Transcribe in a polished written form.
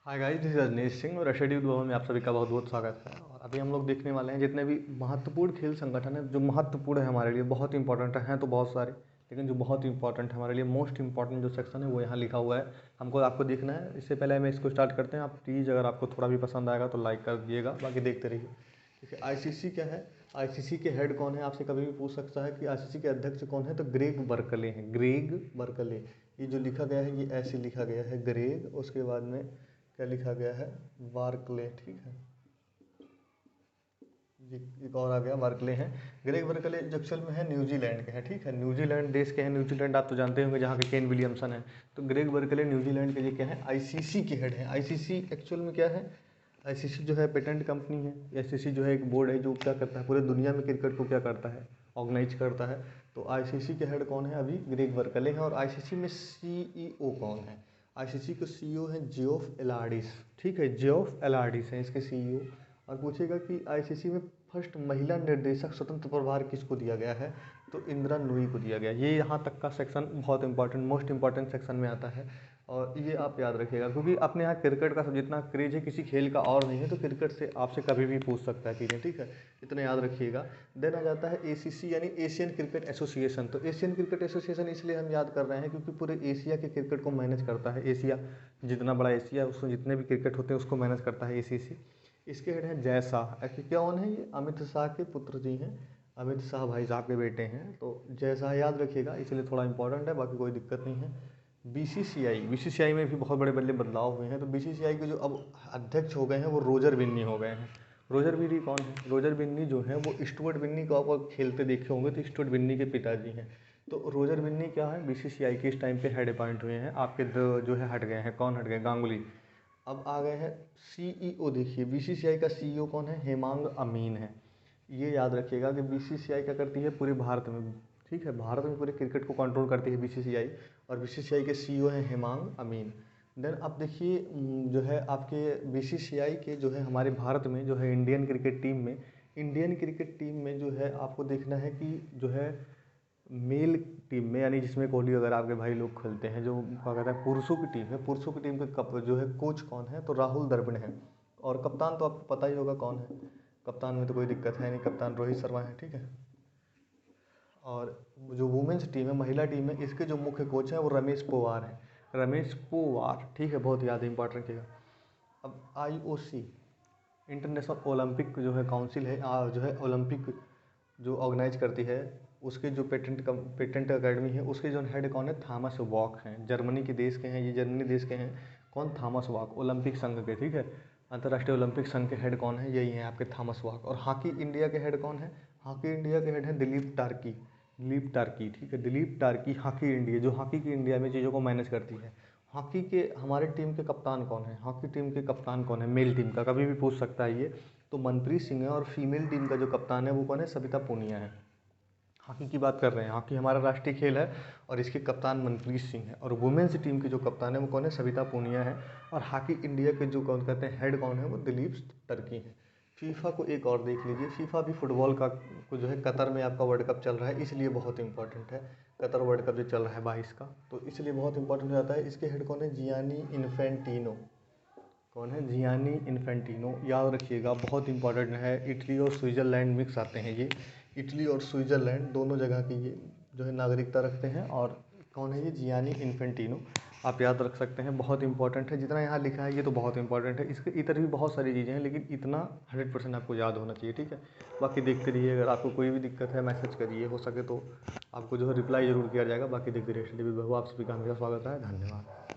Hi guys, this is Rajneesh Singh और रशिया dupe में आप सभी का बहुत बहुत स्वागत है। और अभी हम लोग देखने वाले हैं जितने भी महत्वपूर्ण खेल संगठन है जो महत्वपूर्ण है हमारे लिए, बहुत इंपॉर्टेंट हैं तो बहुत सारे, लेकिन जो बहुत इंपॉर्टेंट है हमारे लिए, मोस्ट इंपॉर्टेंट जो सेक्शन है वो यहाँ लिखा हुआ है। हमको आपको देखना है। इससे पहले हमें इसको स्टार्ट करते हैं। आप प्लीज़ अगर आपको थोड़ा भी पसंद आएगा तो लाइक कर दिएगा, बाकी देखते रहिए। देखिए आईसीसी क्या है, आईसीसी के हेड कौन है, आपसे कभी भी पूछ सकता है कि आईसीसी के अध्यक्ष कौन है, तो ग्रेग बर्कले हैं। ग्रेग बर्कले, ये जो लिखा गया है ये ऐसे लिखा गया है ग्रेग, उसके बाद में क्या लिखा गया है, बार्कले। ठीक है, ये एक और आ गया बार्कले हैं। ग्रेग बर्कले जो एक्चुअल में है न्यूजीलैंड के हैं। ठीक है, न्यूजीलैंड देश के हैं। न्यूजीलैंड आप तो जानते होंगे जहाँ के केन विलियमसन है। तो ग्रेग बर्कले न्यूजीलैंड के लिए क्या है, आईसीसी के हेड हैं। आईसीसी एक्चुअल में क्या है, आईसीसी जो है पेटेंट कंपनी है। आईसीसी जो है एक बोर्ड है जो क्या करता है, पूरे दुनिया में क्रिकेट को क्या करता है, ऑर्गेनाइज करता है। तो आईसीसी के हेड कौन है, अभी ग्रेग बर्कले हैं। और आईसीसी में सीईओ कौन है, आईसीसी के सीईओ हैं जियोफ एलार्डिस। ठीक है, जियोफ एलार्डिस हैं इसके सीईओ। और पूछेगा कि आईसीसी में फर्स्ट महिला निर्देशक स्वतंत्र प्रभार किसको दिया गया है, तो इंदिरा नूई को दिया गया। ये यहाँ तक का सेक्शन बहुत इंपॉर्टेंट, मोस्ट इंपॉर्टेंट सेक्शन में आता है। और ये आप याद रखिएगा क्योंकि अपने यहाँ क्रिकेट का सब जितना क्रेज है किसी खेल का और नहीं है, तो क्रिकेट से आपसे कभी भी पूछ सकता है चीज़ें। ठीक है, इतना याद रखिएगा। देन आ जाता है एसीसी यानी एशियन क्रिकेट एसोसिएशन। तो एशियन क्रिकेट एसोसिएशन इसलिए हम याद कर रहे हैं क्योंकि पूरे एशिया के क्रिकेट को मैनेज करता है। एशिया जितना बड़ा एशिया है उसमें जितने भी क्रिकेट होते हैं उसको मैनेज करता है एसीसी। इसके हेड हैं जय शाह। क्या कौन है ये, अमित शाह के पुत्र जी हैं। अमित शाह भाई साहब के बेटे हैं। तो जय शाह याद रखिएगा, इसलिए थोड़ा इंपॉर्टेंट है, बाकी कोई दिक्कत नहीं है। बीसीसीआई में भी बहुत बड़े बड़े बदलाव हुए हैं। तो बीसीसीआई के जो अब अध्यक्ष हो गए हैं वो रोजर बिन्नी हो गए हैं। रोजर बिन्नी कौन है, रोजर बिन्नी जो है वो स्टुअर्ट बिन्नी को आप खेलते देखे होंगे तो स्टुअर्ट बिन्नी के पिताजी हैं। तो रोजर बिन्नी क्या है, बीसीसीआई के इस टाइम पे हेड अपॉइंट हुए हैं। आपके जो है हट गए हैं, कौन हट गए, गांगुली। अब आ गए हैं सीईओ। देखिए बीसीसीआई का सीईओ कौन है, हेमांग अमीन है। ये याद रखिएगा कि बीसीसीआई क्या करती है पूरे भारत में। ठीक है, भारत में पूरे क्रिकेट को कंट्रोल करती है बीसीसीआई। और बीसीसीआई के सीईओ हैं हेमांग अमीन। देन अब देखिए जो है आपके बीसीसीआई के जो है हमारे भारत में जो है इंडियन क्रिकेट टीम में, इंडियन क्रिकेट टीम में जो है आपको देखना है कि जो है मेल टीम में यानी जिसमें कोहली वगैरह आपके भाई लोग खेलते हैं, जो क्या कहते हैं पुरुषों की टीम है, पुरुषों की टीम के कप जो है कोच कौन है, तो राहुल द्रविड़ है। और कप्तान तो आपको पता ही होगा कौन है, कप्तान में तो कोई दिक्कत है नहीं, कप्तान रोहित शर्मा है। ठीक है, और जो वुमेन्स टीम है, महिला टीम है, इसके जो मुख्य कोच हैं वो रमेश पोवार हैं। रमेश पोवार, ठीक है, बहुत याद इंपॉर्टेंट रखिएगा। अब आईओसी इंटरनेशनल ओलंपिक जो है काउंसिल है, जो है ओलंपिक जो ऑर्गेनाइज करती है, उसके जो पेटेंट अकेडमी है उसके जो हेड कौन है, थॉमस वॉक हैं। जर्मनी के देश के हैं, ये जर्मनी देश के हैं। कौन, थॉमस वॉक, ओलंपिक संघ के। ठीक है, अंतर्राष्ट्रीय ओलंपिक संघ के हेड कौन है, यही हैं आपके थॉमस वॉक। और हॉकी इंडिया के हेड कौन है, हॉकी इंडिया के हेड है दिलीप टार्की। दिलीप टार्की, ठीक है, दिलीप टार्की। हॉकी इंडिया जो हॉकी की इंडिया में चीज़ों को मैनेज करती है। हॉकी के हमारे टीम के कप्तान कौन है, हॉकी टीम के कप्तान कौन है, मेल टीम का, कभी भी पूछ सकता है ये, तो मनप्रीत सिंह है। और फीमेल टीम का जो कप्तान है वो कौन है, सविता पूनिया है। हॉकी की बात कर रहे हैं, हॉकी हमारा राष्ट्रीय खेल है और इसके कप्तान मनप्रीत सिंह है। और वुमेन्स टीम की जो कप्तान है वो कौन है, सविता पूनिया है। और हॉकी इंडिया के जो कौन कहते हैं हेड कौन है, वो दिलीप टर्की है। फीफा को एक और देख लीजिए, फीफा भी फुटबॉल का को जो है कतर में आपका वर्ल्ड कप चल रहा है इसलिए बहुत इंपॉर्टेंट है। कतर वर्ल्ड कप जो चल रहा है 22 का, तो इसलिए बहुत इंपॉर्टेंट हो जाता है। इसके हेड कौन है, जियानी इन्फेंटिनो। कौन है, जियानी इन्फेंटिनो, याद रखिएगा, बहुत इंपॉर्टेंट है। इटली और स्विट्ज़रलैंड मिक्स आते हैं ये, इटली और स्विट्ज़रलैंड दोनों जगह की ये जो है नागरिकता रखते हैं। और कौन है ये, जियानी इन्फेंटिनो, आप याद रख सकते हैं, बहुत इंपॉर्टेंट है। जितना यहाँ लिखा है ये तो बहुत इंपॉर्टेंट है, इसके इतर भी बहुत सारी चीज़ें हैं लेकिन इतना 100% आपको याद होना चाहिए। ठीक है, बाकी देखते रहिए, अगर आपको कोई भी दिक्कत है मैसेज करिए, हो सके तो आपको जो है रिप्लाई जरूर किया जाएगा। बाकी देखते रहिए, आप सभी का हमेशा स्वागत है, धन्यवाद।